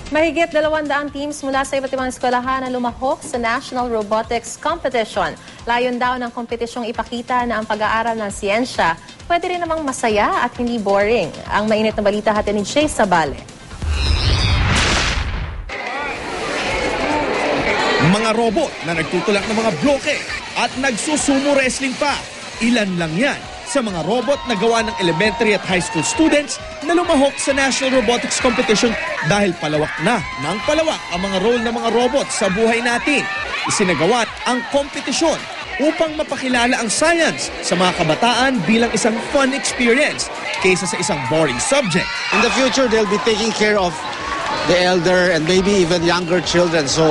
Mahigit 200 teams mula sa iba't ibang eskwelahan na lumahok sa National Robotics Competition. Layon daw ng kompetisyong ipakita na ang pag-aaral ng siyensya pwede rin namang masaya at hindi boring. Ang mainit na balita hatid ni Jay Sabale. Mga robot na nagtutulak ng mga bloke at nagsusumo wrestling pa. Ilan lang yan sa mga robot na gawa ng elementary at high school students na lumahok sa National Robotics Competition dahil palawak na ng palawak ang mga role ng mga robot sa buhay natin. Isinagawa ang kompetisyon upang mapakilala ang science sa mga kabataan bilang isang fun experience kaysa sa isang boring subject. In the future, they'll be taking care of the elder and maybe even younger children. So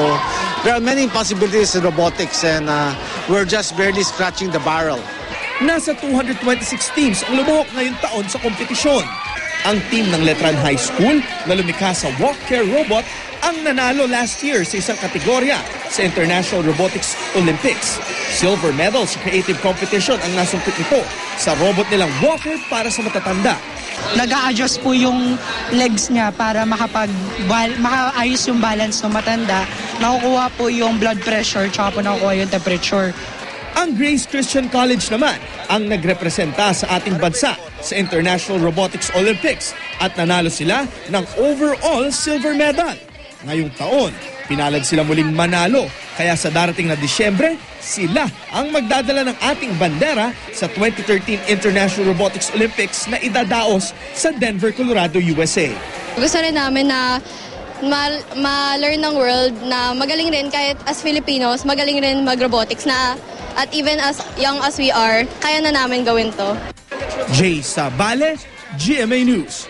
there are many possibilities in robotics and we're just barely scratching the barrel. Nasa 226 teams ang lumahok ngayong taon sa kompetisyon. Ang team ng Letran High School na lumikha sa Walk Care Robot ang nanalo last year sa isang kategorya sa International Robotics Olympics. Silver medal sa creative competition ang nasumpit nito sa robot nilang walker para sa matatanda. Nag-a-adjust po yung legs niya para makaayos yung balance ng matanda. Nakukuha po yung blood pressure tsaka po nakukuha yung temperature. Ang Grace Christian College naman ang nagrepresenta sa ating bansa sa International Robotics Olympics at nanalo sila ng overall silver medal. Ngayong taon, pinalad sila muling manalo kaya sa darating na Disyembre, sila ang magdadala ng ating bandera sa 2013 International Robotics Olympics na idadaos sa Denver, Colorado, USA. Gusto rin namin na ma-learn ng world na magaling rin kahit as Filipinos, magaling rin mag-robotics na at even as young as we are, kaya na namin gawin to. Jay Sabale, GMA News.